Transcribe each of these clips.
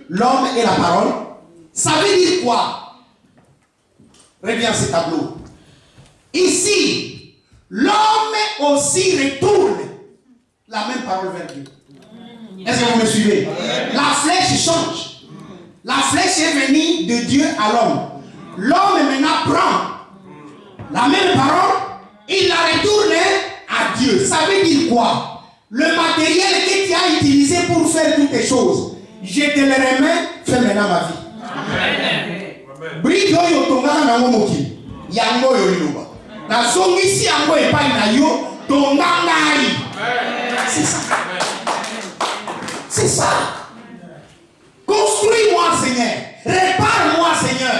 l'homme et la parole. Ça veut dire quoi? Reviens à ce tableau. Ici, l'homme aussi retourne la même parole vers Dieu. Est-ce que vous me suivez? La flèche change. La flèche est venue de Dieu à l'homme. L'homme maintenant prend la même parole, il la retourne à Dieu. Ça veut dire quoi? Le matériel que tu as utilisé pour faire toutes les choses, je te le remets, fais maintenant ma vie. Brique yo tongana na ngomoki. Yango yo liloba. Na songisi yango epai na yo tongana. C'est ça. C'est ça. Construis-moi, Seigneur. Répare-moi, Seigneur.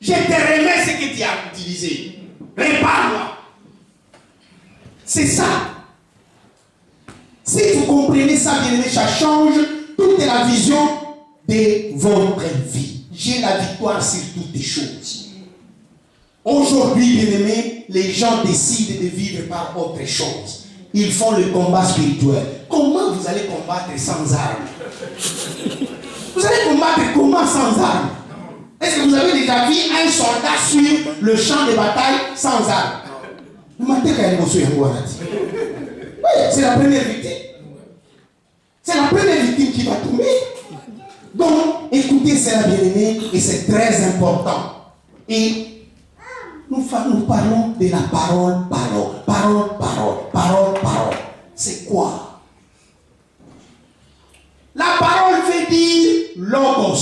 Je te remets ce que tu as utilisé. Répare-moi. C'est ça. Si vous comprenez ça, bien aimé, ça change toute la vision de votre vie. J'ai la victoire sur toutes les choses. Aujourd'hui, bien aimé, les gens décident de vivre par autre chose. Ils font le combat spirituel. Comment vous allez combattre sans armes? Vous allez combattre comment sans armes? Est-ce que vous avez déjà vu un soldat sur le champ de bataille sans armes? Oui, c'est la première victime. C'est la première victime qui va tomber. Donc, écoutez cela, bien aimé, et c'est très important. Et nous parlons de la parole. C'est quoi? La parole veut dire logos.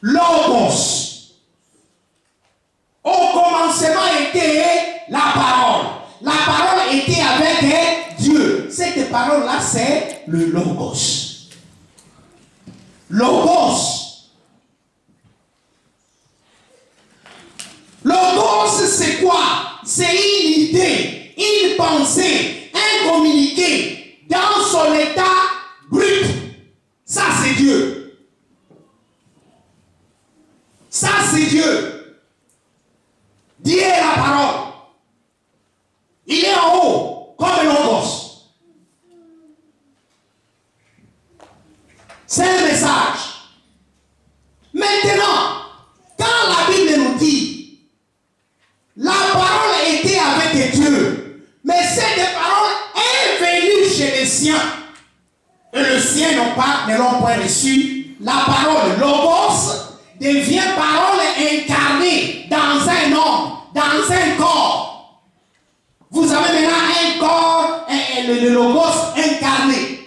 Logos. Au commencement était la parole. La parole était avec Dieu. Cette parole-là, c'est le logos. Logos. Logos, c'est quoi? C'est une idée, une pensée, un communiqué dans son état brut. Ça, c'est Dieu. Ça, c'est Dieu. Dieu est la parole. Il est en haut, comme logos. C'est un message. Maintenant, quand la Bible nous dit la parole était avec Dieu, mais cette parole est venue chez les siens, et les siens ne l'ont point reçue. La parole logos devient parole incarnée dans un homme, dans un corps. Vous avez maintenant un corps, le logos incarné.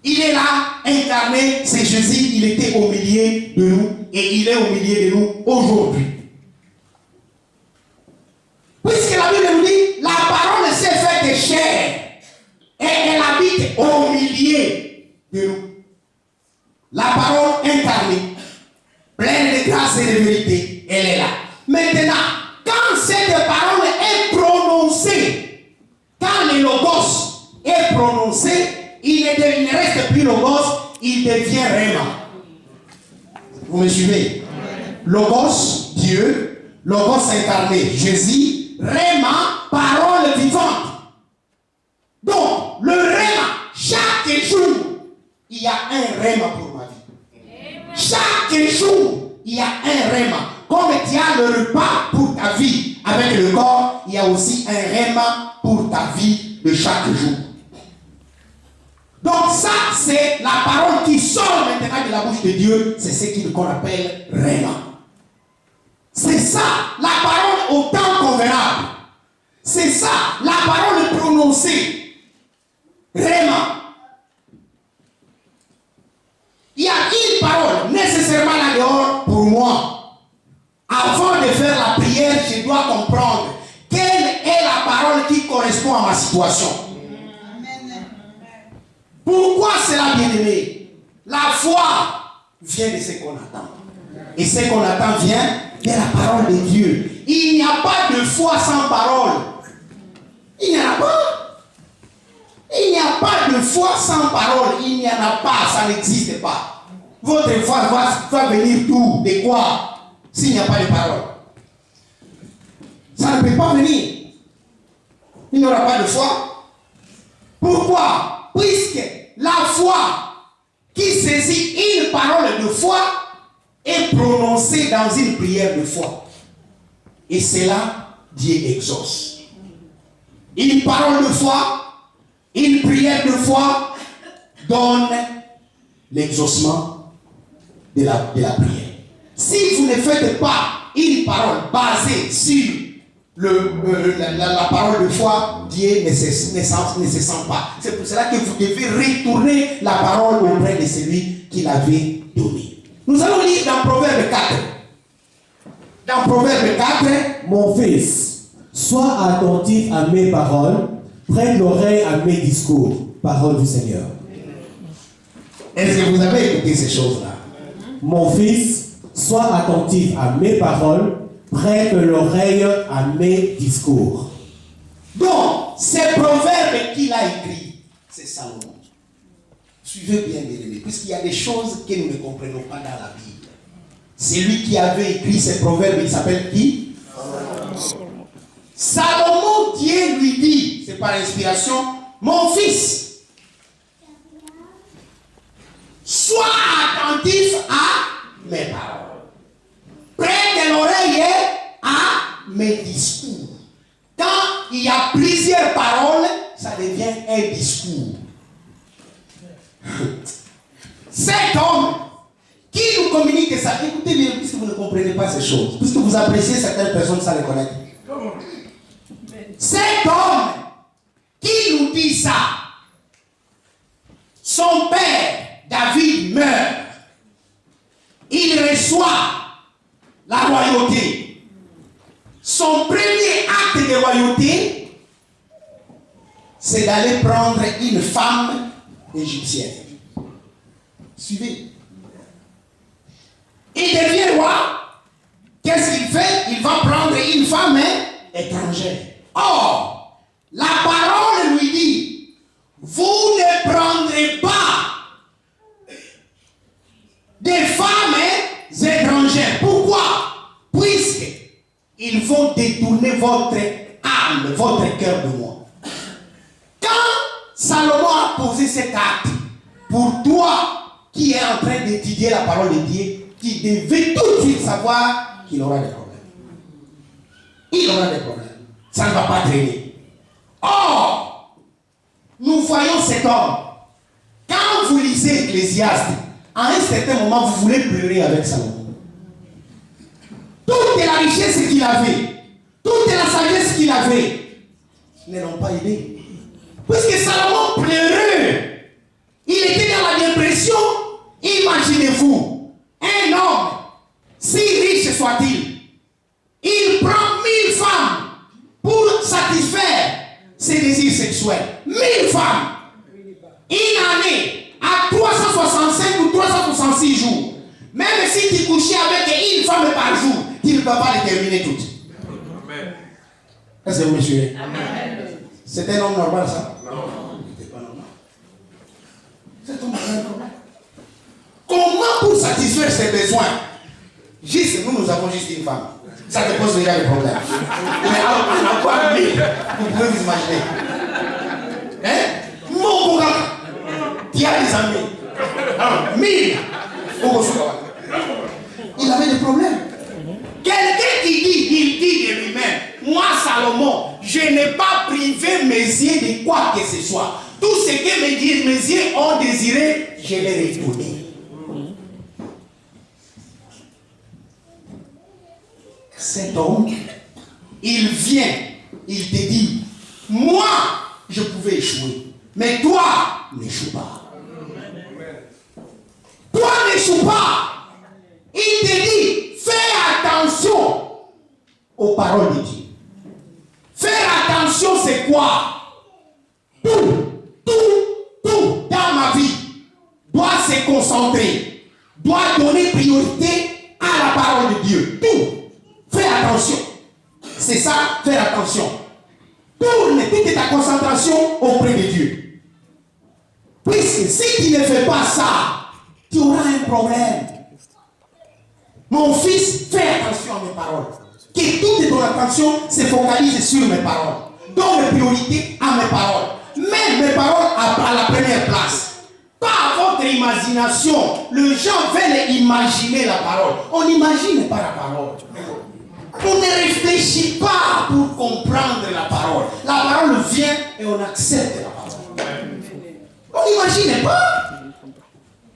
Il est là, incarné, c'est Jésus, il était au milieu de nous et il est au milieu de nous aujourd'hui. Puisque la Bible nous dit, la parole s'est faite chair et elle habite au milieu de nous. La parole incarnée, pleine de grâce et de vérité, elle est là. Maintenant, quand cette parole est prononcée, quand le logos est prononcé, il ne reste plus logos, il devient Réma. Vous me suivez? Logos, Dieu, logos incarné, Jésus, Réma, parole vivante. Donc, le Réma, chaque jour, il y a un Réma pour ma vie. Chaque jour, il y a un Réma. Comme tu as le repas pour ta vie avec le corps, il y a aussi un Réma pour ta vie de chaque jour. Donc ça, c'est la parole qui sort maintenant de la bouche de Dieu. C'est ce qu'on appelle Réma. C'est ça, la parole au temps convenable. C'est ça, la parole prononcée. Réma. Il y a une parole nécessairement là dehors pour moi. Avant de faire la prière, je dois comprendre quelle est la parole qui correspond à ma situation. Pourquoi cela, bien-aimé? La foi vient de ce qu'on attend. Et ce qu'on attend vient de la parole de Dieu. Il n'y a pas de foi sans parole. Il n'y en a pas. Il n'y a pas de foi sans parole. Il n'y en a pas. Ça n'existe pas. Votre foi va venir d'où? De quoi? S'il n'y a pas de parole. Ça ne peut pas venir. Il n'y aura pas de foi. Pourquoi? Puisque la foi qui saisit une parole de foi est prononcée dans une prière de foi. Et c'est là Dieu exauce. Une parole de foi, une prière de foi donne l'exaucement de la prière. Si vous ne faites pas une parole basée sur la parole de foi, Dieu ne se sent pas. C'est pour cela que vous devez retourner la parole auprès de celui qui l'avait donnée. Nous allons lire dans Proverbe 4. Dans Proverbe 4, mon fils, sois attentif à mes paroles, prête l'oreille à mes discours. Parole du Seigneur. Est-ce que vous avez écouté ces choses-là? Mon fils, sois attentif à mes paroles, prête l'oreille à mes discours. Donc, ces proverbes qu'il a écrits, c'est Salomon. Suivez bien, bien, puisqu'il y a des choses que nous ne comprenons pas dans la Bible. C'est lui qui avait écrit ces proverbes, il s'appelle qui? Salomon, Dieu lui dit, c'est par inspiration, mon fils, sois attentif à mes paroles. Prête l'oreille à mes discours. Quand il y a plusieurs paroles, ça devient un discours. Cet homme qui nous communique ça, écoutez bien, puisque vous ne comprenez pas ces choses, puisque vous appréciez certaines personnes sans les connaître. Cet homme qui nous dit ça, son père David meurt, il reçoit la royauté. Son premier acte de royauté, c'est d'aller prendre une femme égyptienne. Suivez. Il devient roi. Qu'est-ce qu'il fait? Il va prendre une femme étrangère. Or, la parole lui dit, vous ne prendrez pas des femmes étrangères. Pourquoi? Puisqu'ils vont détourner votre âme, votre cœur de moi. Quand Salomon a posé cet acte, pour toi qui es en train d'étudier la parole de Dieu, tu devais tout de suite savoir qu'il aura des problèmes. Il aura des problèmes. Ça ne va pas traîner. Or, nous voyons cet homme. Quand vous lisez Ecclésiaste, à un certain moment, vous voulez pleurer avec Salomon. Toute la richesse qu'il avait, toute la sagesse qu'il avait, ne l'ont pas aidé. Puisque Salomon pleurait, il était dans la dépression. Imaginez-vous, un homme, si riche soit-il, il prend 1000 femmes pour satisfaire ses désirs sexuels. 1000 femmes. Une année, à 365 ou 366 jours. Même si tu couchais avec une femme par jour, tu ne peux pas les terminer toutes. Amen. Est-ce que vous me suivez? C'est un homme normal, ça? Non. C'est pas normal. C'est un homme normal. Comment pour satisfaire ses besoins? Juste, nous avons juste une femme. Ça te pose déjà des problèmes. Mais alors, encore 1000, vous pouvez vous imaginer. Hein? Mon programme, tu as des amis. 1000. Il avait des problèmes. Quelqu'un qui dit, il dit de lui-même, moi Salomon, je n'ai pas privé mes yeux de quoi que ce soit. Tout ce que mes yeux ont désiré, je l'ai retourné. Cet homme, il vient, il te dit, moi, je pouvais échouer, mais toi, n'échoue pas. Toi, n'échoue pas. Il te dit, fais attention aux paroles de Dieu. Faire attention, c'est quoi? Tout dans ma vie doit se concentrer, doit donner priorité à la parole de Dieu. Tout. Fais attention. C'est ça, faire attention. Tourne toute ta concentration auprès de Dieu. Puisque si tu ne fais pas ça, tu auras un problème. Mon fils, fais attention à mes paroles. Que toute ton attention se focalise sur mes paroles. Donne priorité à mes paroles. Mets mes paroles à la première place. imagination. Les gens veulent imaginer la parole. On n'imagine pas la parole. On ne réfléchit pas pour comprendre la parole. La parole vient et on accepte la parole. On n'imagine pas.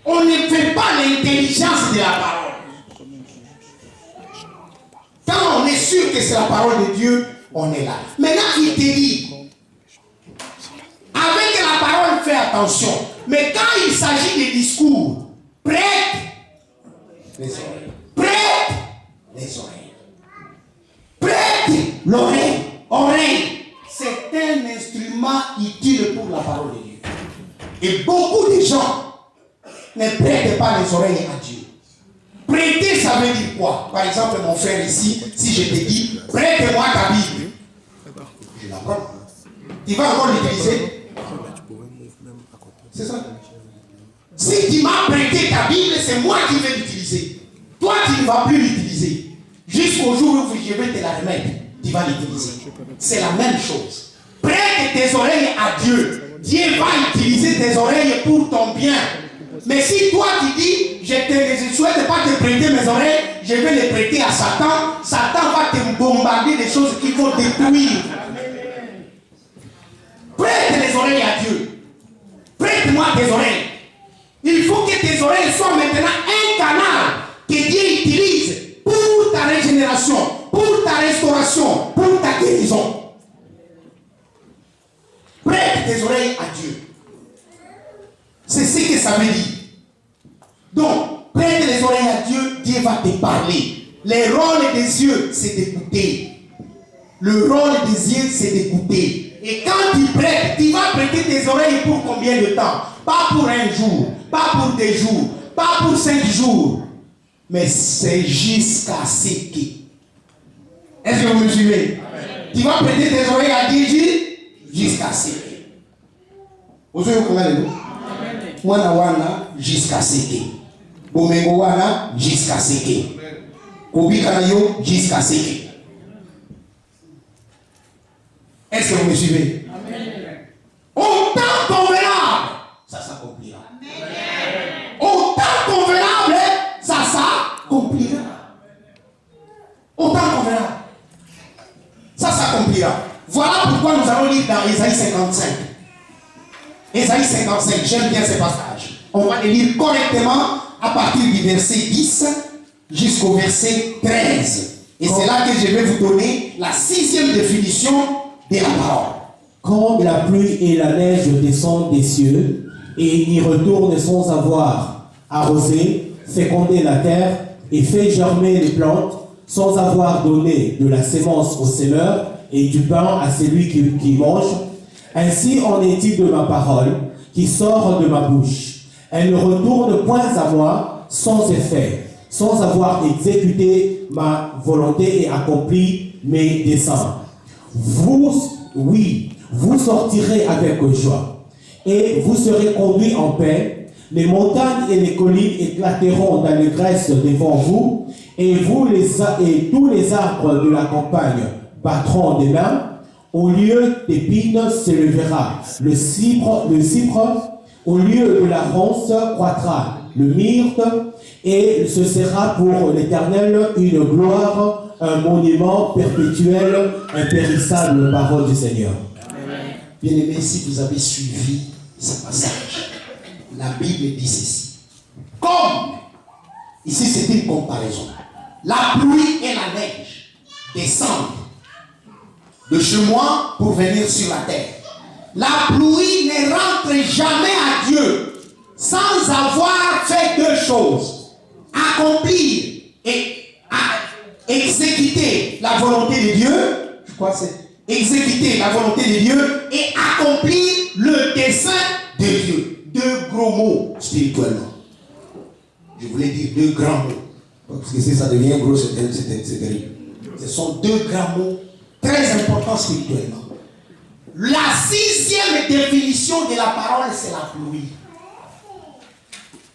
On ne fait pas l'intelligence de la parole. Quand on est sûr que c'est la parole de Dieu, on est là. Maintenant, il te dit, avec la parole, fais attention. Mais quand il s'agit des discours, prête les oreilles. Prête les oreilles. Prête l'oreille. Oreille. C'est un instrument utile pour la parole de Dieu. Et beaucoup de gens ne prêtent pas les oreilles à Dieu. Prêter, ça veut dire quoi? Par exemple, mon frère ici, si je te dis, prête-moi ta Bible, je la prends. Tu vas encore l'utiliser? C'est ça. Si tu m'as prêté ta Bible, c'est moi qui vais l'utiliser. Toi, tu ne vas plus l'utiliser. Jusqu'au jour où je vais te la remettre, tu vas l'utiliser. C'est la même chose. Prête tes oreilles à Dieu. Dieu va utiliser tes oreilles pour ton bien. Mais si toi tu dis, je ne souhaite pas te prêter mes oreilles, je vais les prêter à Satan, Satan va te bombarder des choses qu'il faut détruire. Prête les oreilles à Dieu. Prête-moi tes oreilles. Il faut que tes oreilles soient maintenant un canal que Dieu utilise pour ta régénération, pour ta restauration, pour ta guérison. Prête tes oreilles à Dieu. C'est ce que ça veut dire. Donc, prête les oreilles à Dieu, Dieu va te parler. Le rôle des yeux, c'est d'écouter. Le rôle des yeux, c'est d'écouter. Et quand tu prêtes, tu vas prêter tes oreilles pour combien de temps? Pas pour un jour, pas pour 2 jours, pas pour 5 jours. Mais c'est jusqu'à ce que. Est-ce que vous me suivez? Amen. Tu vas prêter tes oreilles à Dieu jusqu'à ce que. Vous savez comment le mot? Wana wana jusqu'à ce que. Bomengo wana jusqu'à ce que. Kobikanayo jusqu'à ce que. Est-ce que vous me suivez? Amen. Au temps convenable, ça s'accomplira. Au temps convenable, ça s'accomplira. Au temps convenable, ça s'accomplira. Voilà pourquoi nous allons lire dans Ésaïe 55. Ésaïe 55, j'aime bien ce passage. On va le lire correctement à partir du verset 10 jusqu'au verset 13. Et c'est là que je vais vous donner la 6e définition de la parole. Quand la pluie et la neige descendent des cieux et y retournent sans avoir arrosé, fécondé la terre et fait germer les plantes, sans avoir donné de la sémence au semeur et du pain à celui qui mange, ainsi en est-il de ma parole qui sort de ma bouche. Elle ne retourne point à moi sans effet, sans avoir exécuté ma volonté et accompli mes desseins. Vous sortirez avec joie et vous serez conduits en paix. Les montagnes et les collines éclateront d'allégresse devant vous et tous les arbres de la campagne battront des mains. Au lieu d'épines s'élèvera le cypre, au lieu de la ronce croîtra le myrte, et ce sera pour l'Éternel une gloire, un monument perpétuel, impérissable, parole du Seigneur. Bien-aimés, si vous avez suivi ce passage, la Bible dit ceci. Comme, ici c'est une comparaison, la pluie et la neige descendent de chez moi pour venir sur la terre. La pluie ne rentre jamais à Dieu sans avoir fait 2 choses. Accomplir et exécuter la volonté de Dieu. Je crois que c'est exécuter la volonté de Dieu et accomplir le dessein de Dieu. 2 gros mots spirituellement. Je voulais dire 2 grands mots. Parce que si ça devient gros, c'est terrible. Ce sont 2 grands mots très important spirituellement. La 6e définition de la parole, c'est la pluie.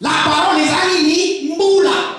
La parole, les amis, moula.